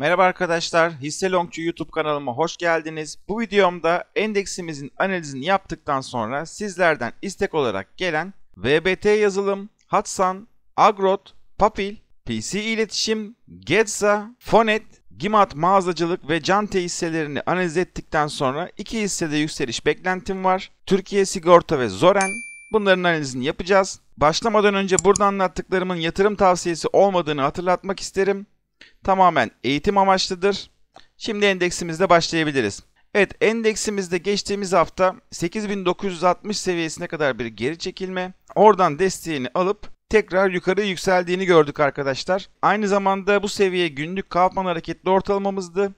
Merhaba arkadaşlar, Hisse Longçu YouTube kanalıma hoş geldiniz. Bu videomda endeksimizin analizini yaptıktan sonra sizlerden istek olarak gelen VBT Yazılım, Hatsan, Agrot, Papil, PC İletişim, Getza, Fonet, Gimat Mağazacılık ve Cante hisselerini analiz ettikten sonra iki hissede yükseliş beklentim var. Türkiye Sigorta ve Zoren. Bunların analizini yapacağız. Başlamadan önce burada anlattıklarımın yatırım tavsiyesi olmadığını hatırlatmak isterim. Tamamen eğitim amaçlıdır. Şimdi endeksimizde başlayabiliriz. Evet, endeksimizde geçtiğimiz hafta 8960 seviyesine kadar bir geri çekilme, oradan desteğini alıp tekrar yukarı yükseldiğini gördük arkadaşlar. Aynı zamanda bu seviye günlük Kaufman hareketli ortalamamızdı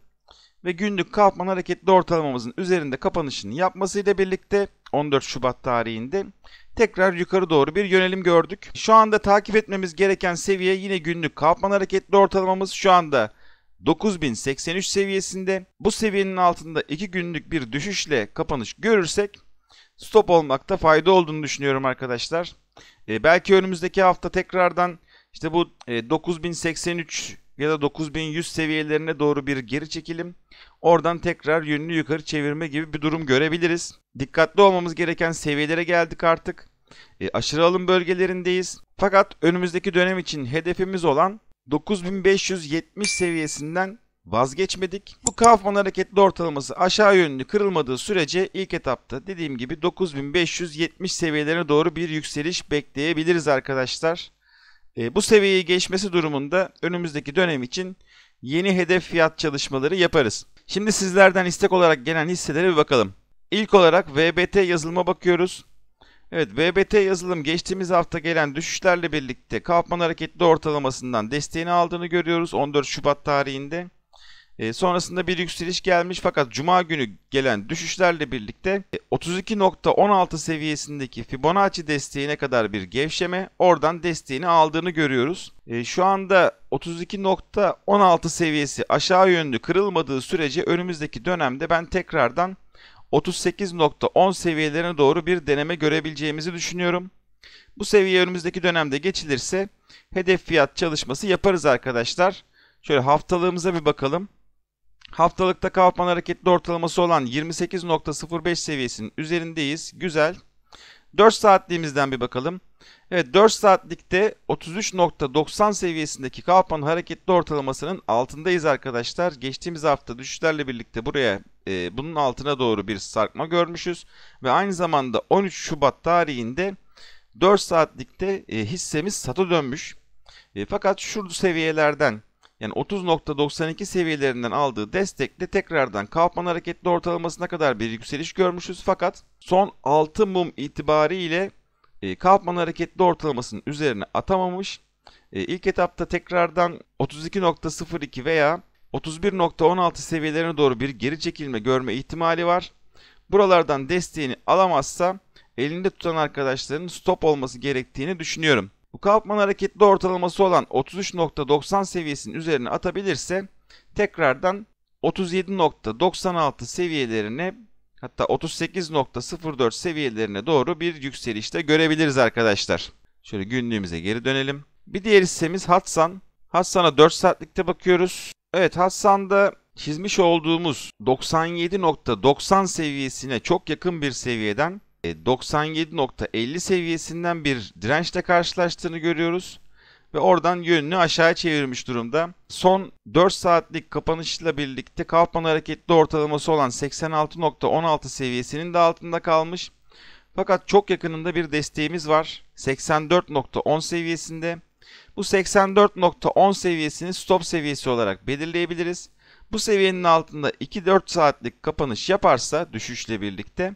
ve günlük Kaufman hareketli ortalamamızın üzerinde kapanışını yapmasıyla birlikte 14 Şubat tarihinde tekrar yukarı doğru bir yönelim gördük. Şu anda takip etmemiz gereken seviye yine günlük Kaufman hareketli ortalamamız şu anda 9083 seviyesinde. Bu seviyenin altında 2 günlük bir düşüşle kapanış görürsek stop olmakta fayda olduğunu düşünüyorum arkadaşlar. Belki önümüzdeki hafta tekrardan işte bu 9083 ya da 9100 seviyelerine doğru bir geri çekilim, oradan tekrar yönünü yukarı çevirme gibi bir durum görebiliriz. Dikkatli olmamız gereken seviyelere geldik artık. Aşırı alım bölgelerindeyiz. Fakat önümüzdeki dönem için hedefimiz olan 9570 seviyesinden vazgeçmedik. Bu Kaufman hareketli ortalaması aşağı yönlü kırılmadığı sürece ilk etapta dediğim gibi 9570 seviyelerine doğru bir yükseliş bekleyebiliriz arkadaşlar. Bu seviyeyi geçmesi durumunda önümüzdeki dönem için yeni hedef fiyat çalışmaları yaparız. Şimdi sizlerden istek olarak gelen hisselere bir bakalım. İlk olarak VBT yazılıma bakıyoruz. Evet, VBT yazılım geçtiğimiz hafta gelen düşüşlerle birlikte Kaufman hareketli ortalamasından desteğini aldığını görüyoruz 14 Şubat tarihinde. Sonrasında bir yükseliş gelmiş fakat Cuma günü gelen düşüşlerle birlikte 32.16 seviyesindeki Fibonacci desteğine kadar bir gevşeme, oradan desteğini aldığını görüyoruz. Şu anda 32.16 seviyesi aşağı yönlü kırılmadığı sürece önümüzdeki dönemde ben tekrardan 38.10 seviyelerine doğru bir deneme görebileceğimizi düşünüyorum. Bu seviye önümüzdeki dönemde geçilirse hedef fiyat çalışması yaparız arkadaşlar. Şöyle haftalığımıza bir bakalım. Haftalıkta Kaufman hareketli ortalaması olan 28.05 seviyesinin üzerindeyiz. Güzel. 4 saatliğimizden bir bakalım. Evet, 4 saatlikte 33.90 seviyesindeki Kaufman hareketli ortalamasının altındayız arkadaşlar. Geçtiğimiz hafta düşüşlerle birlikte buraya bunun altına doğru bir sarkma görmüşüz. Ve aynı zamanda 13 Şubat tarihinde 4 saatlikte hissemiz sata dönmüş. Fakat şu seviyelerden, yani 30.92 seviyelerinden aldığı destekle tekrardan Kaufman hareketli ortalamasına kadar bir yükseliş görmüşüz. Fakat son 6 mum itibariyle Kaufman hareketli ortalamasının üzerine atamamış. İlk etapta tekrardan 32.02 veya 31.16 seviyelerine doğru bir geri çekilme görme ihtimali var. Buralardan desteğini alamazsa elinde tutan arkadaşların stop olması gerektiğini düşünüyorum. Bu Kaufman hareketli ortalaması olan 33.90 seviyesinin üzerine atabilirse tekrardan 37.96 seviyelerine, hatta 38.04 seviyelerine doğru bir yükselişte görebiliriz arkadaşlar. Şöyle günlüğümüze geri dönelim. Bir diğer hissemiz Hatsan. Hatsan'a 4 saatlikte bakıyoruz. Evet, Hatsan'da çizmiş olduğumuz 97.90 seviyesine çok yakın bir seviyeden 97.50 seviyesinden bir dirençle karşılaştığını görüyoruz. Ve oradan yönünü aşağıya çevirmiş durumda. Son 4 saatlik kapanışla birlikte Kaufman hareketli ortalaması olan 86.16 seviyesinin de altında kalmış. Fakat çok yakınında bir desteğimiz var. 84.10 seviyesinde. Bu 84.10 seviyesini stop seviyesi olarak belirleyebiliriz. Bu seviyenin altında 2-4 saatlik kapanış yaparsa düşüşle birlikte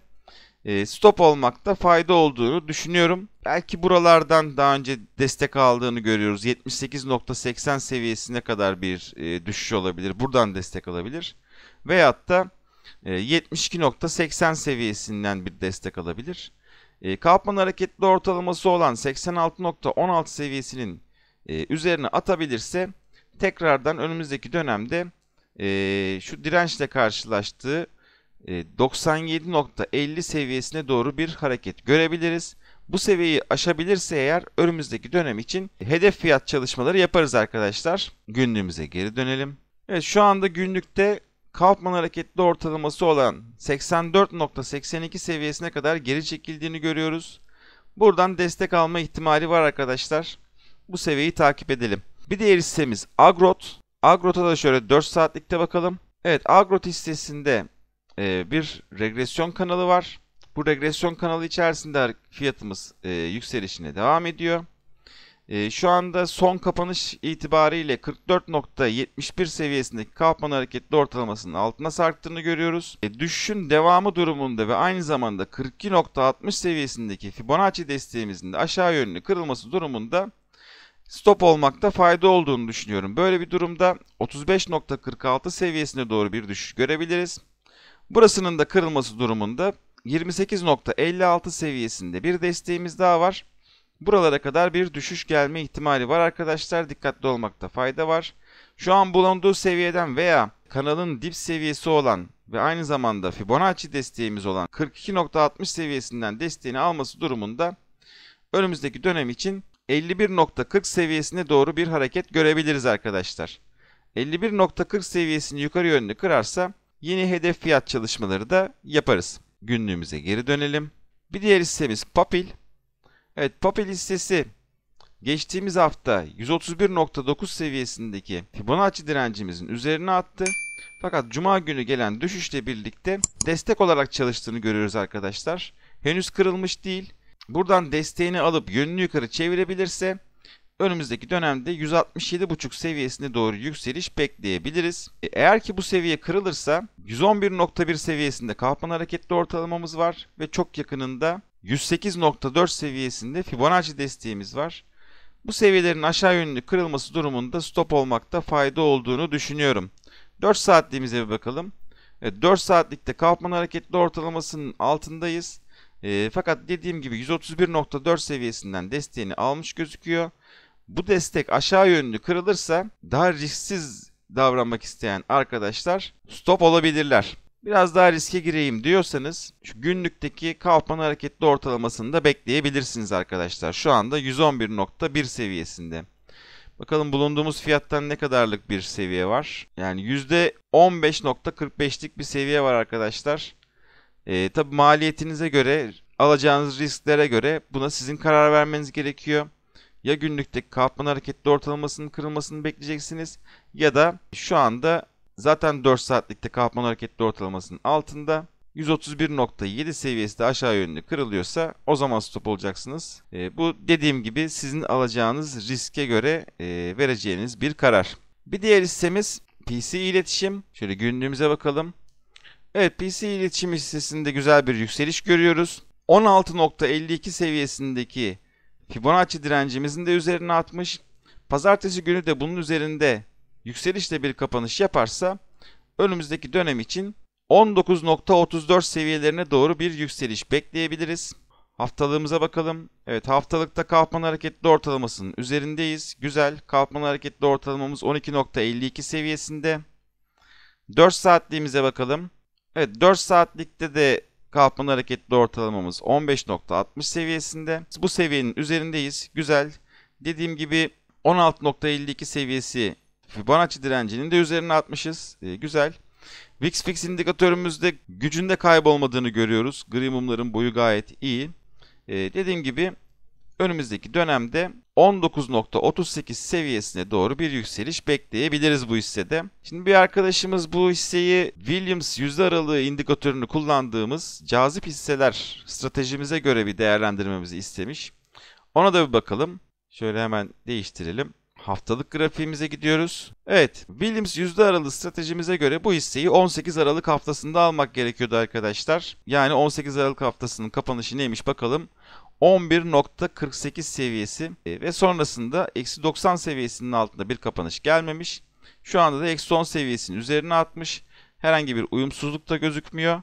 stop olmakta fayda olduğunu düşünüyorum. Belki buralardan daha önce destek aldığını görüyoruz. 78.80 seviyesine kadar bir düşüş olabilir. Buradan destek alabilir. Veyahut da 72.80 seviyesinden bir destek alabilir. Kaufman hareketli ortalaması olan 86.16 seviyesinin üzerine atabilirse tekrardan önümüzdeki dönemde şu dirençle karşılaştığı 97.50 seviyesine doğru bir hareket görebiliriz. Bu seviyeyi aşabilirse eğer önümüzdeki dönem için hedef fiyat çalışmaları yaparız arkadaşlar. Günlüğümüze geri dönelim. Evet, şu anda günlükte Kaufman hareketli ortalaması olan 84.82 seviyesine kadar geri çekildiğini görüyoruz. Buradan destek alma ihtimali var arkadaşlar. Bu seviyeyi takip edelim. Bir diğer hissemiz Agrot. Agrot'a da şöyle 4 saatlikte bakalım. Evet, Agrot hissesinde bir regresyon kanalı var. Bu regresyon kanalı içerisinde fiyatımız yükselişine devam ediyor. Şu anda son kapanış itibariyle 44.71 seviyesindeki Kaufman hareketli ortalamasının altına sarktığını görüyoruz. Düşüşün devamı durumunda ve aynı zamanda 42.60 seviyesindeki Fibonacci desteğimizin de aşağı yönlü kırılması durumunda stop olmakta fayda olduğunu düşünüyorum. Böyle bir durumda 35.46 seviyesine doğru bir düşüş görebiliriz. Burasının da kırılması durumunda 28.56 seviyesinde bir desteğimiz daha var. Buralara kadar bir düşüş gelme ihtimali var arkadaşlar. Dikkatli olmakta fayda var. Şu an bulunduğu seviyeden veya kanalın dip seviyesi olan ve aynı zamanda Fibonacci desteğimiz olan 42.60 seviyesinden desteğini alması durumunda önümüzdeki dönem için 51.40 seviyesine doğru bir hareket görebiliriz arkadaşlar. 51.40 seviyesini yukarı yönlü kırarsa yeni hedef fiyat çalışmaları da yaparız. Günlüğümüze geri dönelim. Bir diğer hissemiz Papil. Evet, Papil hissesi geçtiğimiz hafta 131.9 seviyesindeki Fibonacci direncimizin üzerine attı. Fakat Cuma günü gelen düşüşle birlikte destek olarak çalıştığını görüyoruz arkadaşlar. Henüz kırılmış değil. Buradan desteğini alıp yönünü yukarı çevirebilirse önümüzdeki dönemde 167.5 seviyesine doğru yükseliş bekleyebiliriz. Eğer ki bu seviye kırılırsa 111.1 seviyesinde Kaufman hareketli ortalamamız var ve çok yakınında 108.4 seviyesinde Fibonacci desteğimiz var. Bu seviyelerin aşağı yönlü kırılması durumunda stop olmakta fayda olduğunu düşünüyorum. 4 saatliğimize bir bakalım. 4 saatlikte Kaufman hareketli ortalamasının altındayız. Fakat dediğim gibi 131.4 seviyesinden desteğini almış gözüküyor. Bu destek aşağı yönlü kırılırsa daha risksiz davranmak isteyen arkadaşlar stop olabilirler. Biraz daha riske gireyim diyorsanız şu günlükteki Kaufman hareketli ortalamasını da bekleyebilirsiniz arkadaşlar. Şu anda 111.1 seviyesinde. Bakalım bulunduğumuz fiyattan ne kadarlık bir seviye var. Yani %15.45'lik bir seviye var arkadaşlar. Tabi maliyetinize göre, alacağınız risklere göre buna sizin karar vermeniz gerekiyor. Ya günlükteki Kaufman hareketli ortalamasının kırılmasını bekleyeceksiniz ya da şu anda zaten 4 saatlikte Kaufman hareketli ortalamasının altında 131.7 seviyesi de aşağı yönlü kırılıyorsa o zaman stop olacaksınız. Bu dediğim gibi sizin alacağınız riske göre vereceğiniz bir karar. Bir diğer hissemiz PC iletişim. Şöyle günlüğümüze bakalım. Evet, PC iletişim hissesinde güzel bir yükseliş görüyoruz. 16.52 seviyesindeki Fibonacci direncimizin de üzerine atmış. Pazartesi günü de bunun üzerinde yükselişle bir kapanış yaparsa önümüzdeki dönem için 19.34 seviyelerine doğru bir yükseliş bekleyebiliriz. Haftalığımıza bakalım. Evet, haftalıkta Kaufman hareketli ortalamasının üzerindeyiz. Güzel. Kaufman hareketli ortalamamız 12.52 seviyesinde. 4 saatliğimize bakalım. Evet, 4 saatlikte de Kaufman hareketli ortalamamız 15.60 seviyesinde. Bu seviyenin üzerindeyiz. Güzel. Dediğim gibi 16.52 seviyesi Fibonacci direncinin de üzerine atmışız. Güzel. VIX indikatörümüzde gücünde kaybolmadığını görüyoruz. Gri mumların boyu gayet iyi. Dediğim gibi önümüzdeki dönemde 19.38 seviyesine doğru bir yükseliş bekleyebiliriz bu hissede. Şimdi bir arkadaşımız bu hisseyi Williams yüzde aralığı indikatörünü kullandığımız cazip hisseler stratejimize göre bir değerlendirmemizi istemiş. Ona da bir bakalım. Şöyle hemen değiştirelim. Haftalık grafiğimize gidiyoruz. Evet, Williams yüzde aralığı stratejimize göre bu hisseyi 18 Aralık haftasında almak gerekiyordu arkadaşlar. Yani 18 Aralık haftasının kapanışı neymiş bakalım. 11.48 seviyesi ve sonrasında eksi 90 seviyesinin altında bir kapanış gelmemiş. Şu anda da eksi 10 seviyesinin üzerine atmış. Herhangi bir uyumsuzluk da gözükmüyor.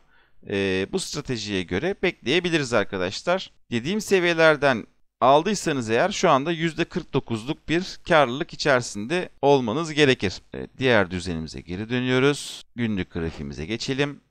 Bu stratejiye göre bekleyebiliriz arkadaşlar. Dediğim seviyelerden aldıysanız eğer şu anda %49'luk bir karlılık içerisinde olmanız gerekir. Diğer düzenimize geri dönüyoruz. Günlük grafiğimize geçelim.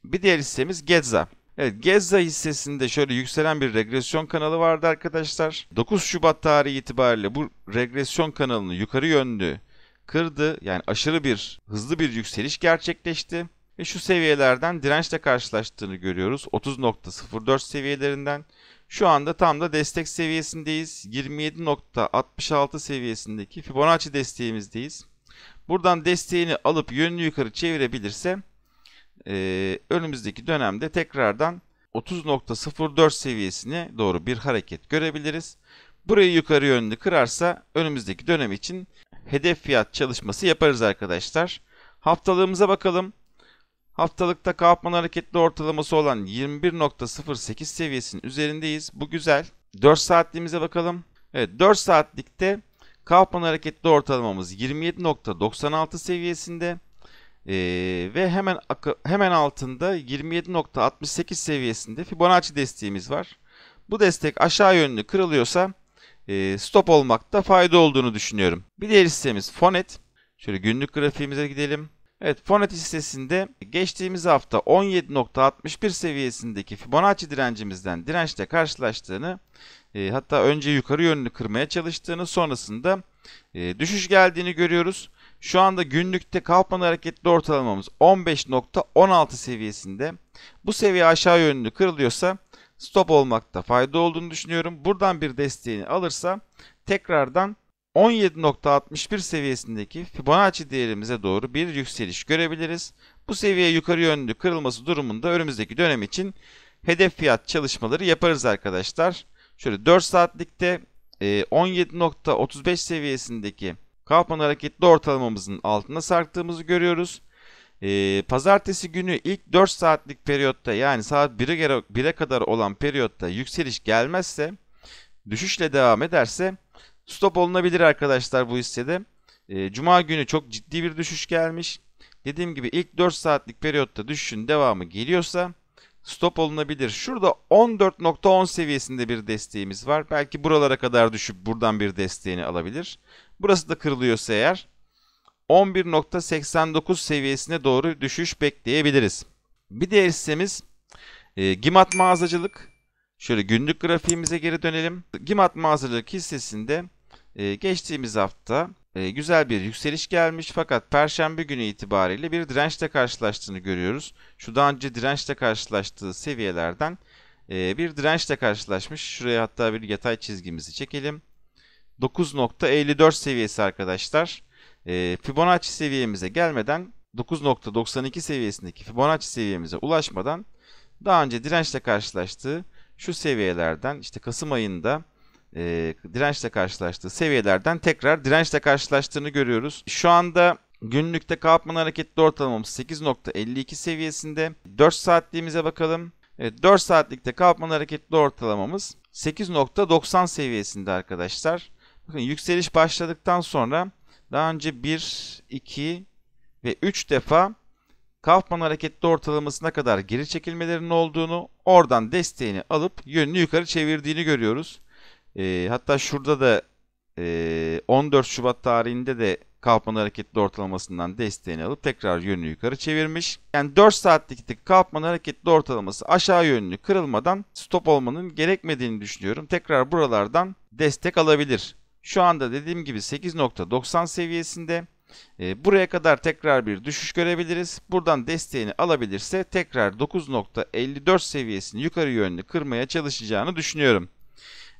Bir diğer hissemiz Gezza. Evet, Gezza hissesinde şöyle yükselen bir regresyon kanalı vardı arkadaşlar. 9 Şubat tarihi itibariyle bu regresyon kanalını yukarı yönlü kırdı. Yani aşırı bir hızlı bir yükseliş gerçekleşti. Ve şu seviyelerden dirençle karşılaştığını görüyoruz. 30.04 seviyelerinden. Şu anda tam da destek seviyesindeyiz. 27.66 seviyesindeki Fibonacci desteğimizdeyiz. Buradan desteğini alıp yönünü yukarı çevirebilirse önümüzdeki dönemde tekrardan 30.04 seviyesine doğru bir hareket görebiliriz. Burayı yukarı yönlü kırarsa önümüzdeki dönem için hedef fiyat çalışması yaparız arkadaşlar. Haftalığımıza bakalım. Haftalıkta Kaufman hareketli ortalaması olan 21.08 seviyesinin üzerindeyiz. Bu güzel. 4 saatliğimize bakalım. Evet, 4 saatlikte Kaufman hareketli ortalamamız 27.96 seviyesinde. Ve hemen altında 27.68 seviyesinde Fibonacci desteğimiz var. Bu destek aşağı yönlü kırılıyorsa stop olmakta fayda olduğunu düşünüyorum. Bir diğer hissemiz Fonet. Şöyle günlük grafiğimize gidelim. Evet, Fonet hissesinde geçtiğimiz hafta 17.61 seviyesindeki Fibonacci direncimizden dirençle karşılaştığını, hatta önce yukarı yönlü kırmaya çalıştığını, sonrasında düşüş geldiğini görüyoruz. Şu anda günlükte Kaufman hareketli ortalamamız 15.16 seviyesinde. Bu seviye aşağı yönlü kırılıyorsa stop olmakta fayda olduğunu düşünüyorum. Buradan bir desteğini alırsa tekrardan 17.61 seviyesindeki Fibonacci değerimize doğru bir yükseliş görebiliriz. Bu seviye yukarı yönlü kırılması durumunda önümüzdeki dönem için hedef fiyat çalışmaları yaparız arkadaşlar. Şöyle 4 saatlikte 17.35 seviyesindeki Kaufman hareketli ortalamamızın altına sarktığımızı görüyoruz. Pazartesi günü ilk 4 saatlik periyotta, yani saat 1'e kadar olan periyotta yükseliş gelmezse, düşüşle devam ederse stop olunabilir arkadaşlar bu hissede. Cuma günü çok ciddi bir düşüş gelmiş. Dediğim gibi ilk 4 saatlik periyotta düşüşün devamı geliyorsa stop olunabilir. Şurada 14.10 seviyesinde bir desteğimiz var. Belki buralara kadar düşüp buradan bir desteğini alabilir. Burası da kırılıyorsa eğer 11.89 seviyesine doğru düşüş bekleyebiliriz. Bir diğer hissemiz Gimat Mağazacılık. Şöyle günlük grafiğimize geri dönelim. Gimat Mağazacılık hissesinde geçtiğimiz hafta güzel bir yükseliş gelmiş, fakat Perşembe günü itibariyle bir dirençle karşılaştığını görüyoruz. Şu daha önce dirençle karşılaştığı seviyelerden bir dirençle karşılaşmış. Şuraya hatta bir yatay çizgimizi çekelim. 9.54 seviyesi arkadaşlar. Fibonacci seviyemize gelmeden, 9.92 seviyesindeki Fibonacci seviyemize ulaşmadan daha önce dirençle karşılaştığı şu seviyelerden, işte Kasım ayında dirençle karşılaştığı seviyelerden tekrar dirençle karşılaştığını görüyoruz. Şu anda günlükte Kaufman hareketli ortalamamız 8.52 seviyesinde. 4 saatliğimize bakalım. Evet, 4 saatlikte Kaufman hareketli ortalamamız 8.90 seviyesinde arkadaşlar. Bakın, yükseliş başladıktan sonra daha önce 1, 2 ve 3 defa Kaufman hareketli ortalamasına kadar geri çekilmelerinin olduğunu, oradan desteğini alıp yönünü yukarı çevirdiğini görüyoruz. Hatta şurada da 14 Şubat tarihinde de Kaufman hareketli ortalamasından desteğini alıp tekrar yönünü yukarı çevirmiş. Yani 4 saatlikte Kaufman hareketli ortalaması aşağı yönlü kırılmadan stop olmanın gerekmediğini düşünüyorum. Tekrar buralardan destek alabilir. Şu anda dediğim gibi 8.90 seviyesinde. Buraya kadar tekrar bir düşüş görebiliriz. Buradan desteğini alabilirse tekrar 9.54 seviyesini yukarı yönlü kırmaya çalışacağını düşünüyorum.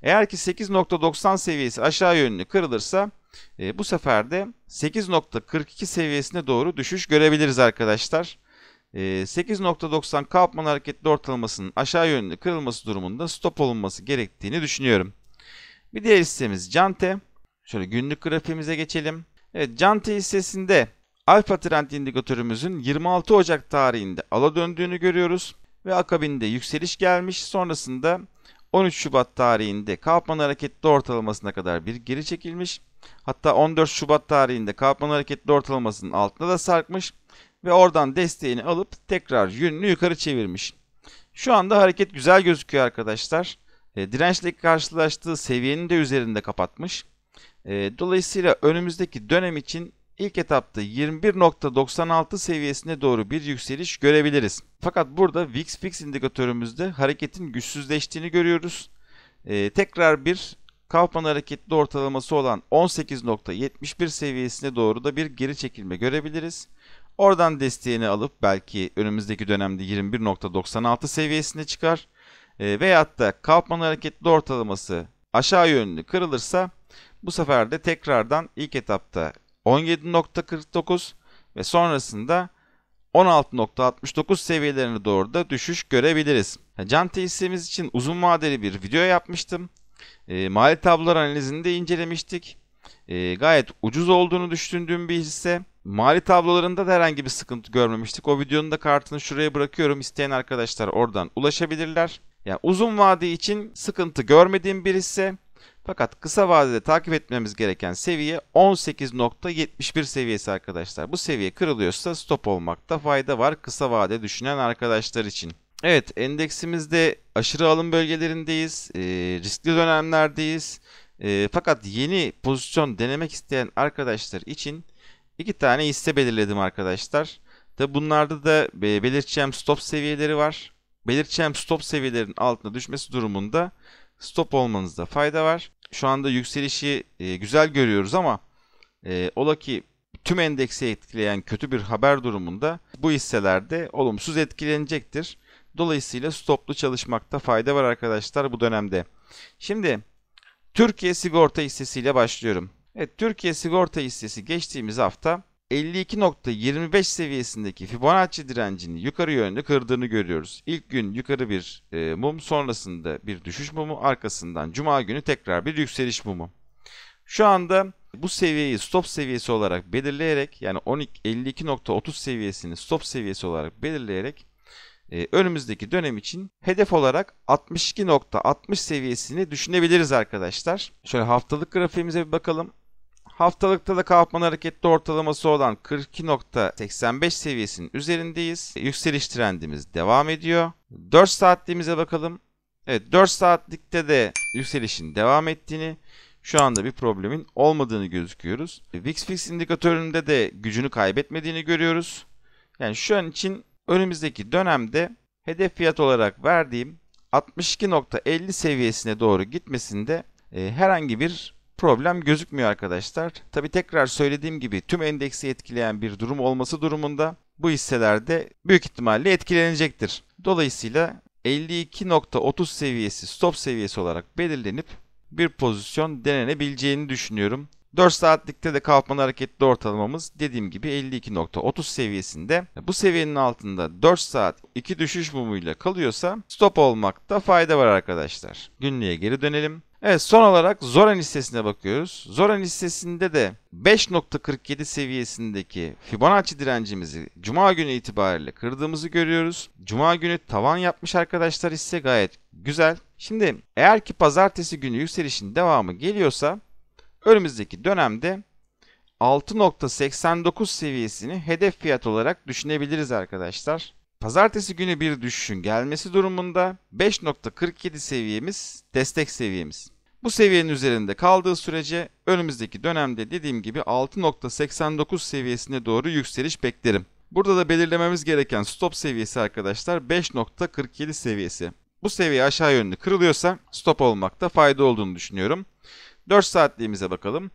Eğer ki 8.90 seviyesi aşağı yönlü kırılırsa bu sefer de 8.42 seviyesine doğru düşüş görebiliriz arkadaşlar. 8.90 Kaufman hareketli ortalamasının aşağı yönlü kırılması durumunda stop olunması gerektiğini düşünüyorum. Bir diğer hissemiz Cante. Şöyle günlük grafiğimize geçelim. Evet, Cante hissesinde Alfa Trend indikatörümüzün 26 Ocak tarihinde ala döndüğünü görüyoruz ve akabinde yükseliş gelmiş. Sonrasında 13 Şubat tarihinde Kaufman hareketli ortalamasına kadar bir geri çekilmiş. Hatta 14 Şubat tarihinde Kaufman hareketli ortalamasının altına da sarkmış ve oradan desteğini alıp tekrar yönünü yukarı çevirmiş. Şu anda hareket güzel gözüküyor arkadaşlar. Dirençle karşılaştığı seviyenin de üzerinde kapatmış. Dolayısıyla önümüzdeki dönem için ilk etapta 21.96 seviyesine doğru bir yükseliş görebiliriz. Fakat burada VIX Fix indikatörümüzde hareketin güçsüzleştiğini görüyoruz. Tekrar bir Kaufman hareketli ortalaması olan 18.71 seviyesine doğru da bir geri çekilme görebiliriz. Oradan desteğini alıp belki önümüzdeki dönemde 21.96 seviyesine çıkar. Veyahut da Kaufman hareketli ortalaması aşağı yönlü kırılırsa bu sefer de tekrardan ilk etapta 17.49 ve sonrasında 16.69 seviyelerine doğru da düşüş görebiliriz. Canta hissemiz için uzun vadeli bir video yapmıştım. Mali tablolar analizini de incelemiştik. Gayet ucuz olduğunu düşündüğüm bir hisse. Mali tablolarında da herhangi bir sıkıntı görmemiştik. O videonun da kartını şuraya bırakıyorum. İsteyen arkadaşlar oradan ulaşabilirler. Yani uzun vade için sıkıntı görmediğim bir hisse. Fakat kısa vadede takip etmemiz gereken seviye 18.71 seviyesi arkadaşlar. Bu seviye kırılıyorsa stop olmakta fayda var kısa vade düşünen arkadaşlar için. Evet, endeksimizde aşırı alım bölgelerindeyiz. Riskli dönemlerdeyiz. Fakat yeni pozisyon denemek isteyen arkadaşlar için 2 tane hisse belirledim arkadaşlar. Tabi bunlarda da belirteceğim stop seviyeleri var. Belirteceğim stop seviyelerinin altına düşmesi durumunda stop olmanızda fayda var. Şu anda yükselişi güzel görüyoruz ama ola ki tüm endeksi etkileyen kötü bir haber durumunda bu hisselerde olumsuz etkilenecektir. Dolayısıyla stoplu çalışmakta fayda var arkadaşlar bu dönemde. Şimdi Türkiye Sigorta hissesiyle başlıyorum. Evet, Türkiye Sigorta hissesi geçtiğimiz hafta 52.25 seviyesindeki Fibonacci direncini yukarı yönlü kırdığını görüyoruz. İlk gün yukarı bir mum, sonrasında bir düşüş mumu, arkasından Cuma günü tekrar bir yükseliş mumu. Şu anda bu seviyeyi stop seviyesi olarak belirleyerek, yani 52.30 seviyesini stop seviyesi olarak belirleyerek önümüzdeki dönem için hedef olarak 62.60 seviyesini düşünebiliriz arkadaşlar. Şöyle haftalık grafiğimize bir bakalım. Haftalıkta da Kaufman hareketli ortalaması olan 42.85 seviyesinin üzerindeyiz. Yükseliş trendimiz devam ediyor. 4 saatliğimize bakalım. Evet, 4 saatlikte de yükselişin devam ettiğini, şu anda bir problemin olmadığını gözüküyoruz. VIX indikatöründe de gücünü kaybetmediğini görüyoruz. Yani şu an için önümüzdeki dönemde hedef fiyat olarak verdiğim 62.50 seviyesine doğru gitmesinde herhangi bir problem gözükmüyor arkadaşlar. Tabi tekrar söylediğim gibi tüm endeksi etkileyen bir durum olması durumunda bu hisselerde büyük ihtimalle etkilenecektir. Dolayısıyla 52.30 seviyesi stop seviyesi olarak belirlenip bir pozisyon denenebileceğini düşünüyorum. 4 saatlikte de Kaufman hareketli ortalamamız dediğim gibi 52.30 seviyesinde. Bu seviyenin altında 4 saat 2 düşüş mumuyla kalıyorsa stop olmakta fayda var arkadaşlar. Günlüğe geri dönelim. Evet, son olarak Zoran hissesine bakıyoruz. Zoran hissesinde de 5.47 seviyesindeki Fibonacci direncimizi Cuma günü itibariyle kırdığımızı görüyoruz. Cuma günü tavan yapmış arkadaşlar, hisse gayet güzel. Şimdi eğer ki pazartesi günü yükselişin devamı geliyorsa önümüzdeki dönemde 6.89 seviyesini hedef fiyat olarak düşünebiliriz arkadaşlar. Pazartesi günü bir düşüşün gelmesi durumunda 5.47 seviyemiz destek seviyemiz. Bu seviyenin üzerinde kaldığı sürece önümüzdeki dönemde dediğim gibi 6.89 seviyesine doğru yükseliş beklerim. Burada da belirlememiz gereken stop seviyesi arkadaşlar 5.47 seviyesi. Bu seviye aşağı yönlü kırılıyorsa stop olmakta fayda olduğunu düşünüyorum. 4 saatliğimize bakalım.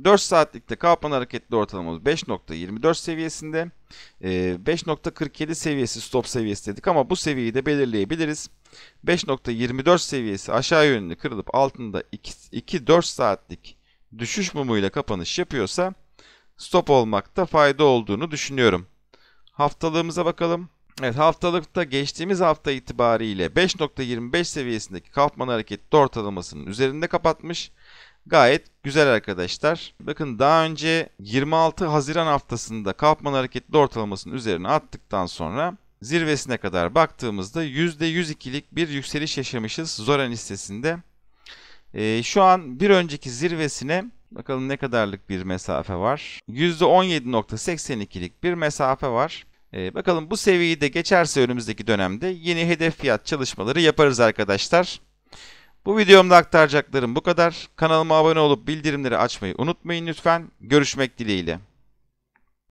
4 saatlikte Kaufman hareketli ortalamamız 5.24 seviyesinde. 5.47 seviyesi stop seviyesi dedik ama bu seviyeyi de belirleyebiliriz. 5.24 seviyesi aşağı yönlü kırılıp altında 2-4 saatlik düşüş mumuyla kapanış yapıyorsa stop olmakta fayda olduğunu düşünüyorum. Haftalığımıza bakalım. Evet, haftalıkta geçtiğimiz hafta itibariyle 5.25 seviyesindeki Kaufman hareketli ortalamasının üzerinde kapatmış. Gayet güzel arkadaşlar. Bakın daha önce 26 Haziran haftasında Kaufman hareketli ortalamasının üzerine attıktan sonra zirvesine kadar baktığımızda %102'lik bir yükseliş yaşamışız Zoran hissesinde. Şu an bir önceki zirvesine bakalım ne kadarlık bir mesafe var. %17.82'lik bir mesafe var. Bakalım bu seviyeyi de geçerse önümüzdeki dönemde yeni hedef fiyat çalışmaları yaparız arkadaşlar. Bu videomda aktaracaklarım bu kadar. Kanalıma abone olup bildirimleri açmayı unutmayın lütfen. Görüşmek dileğiyle.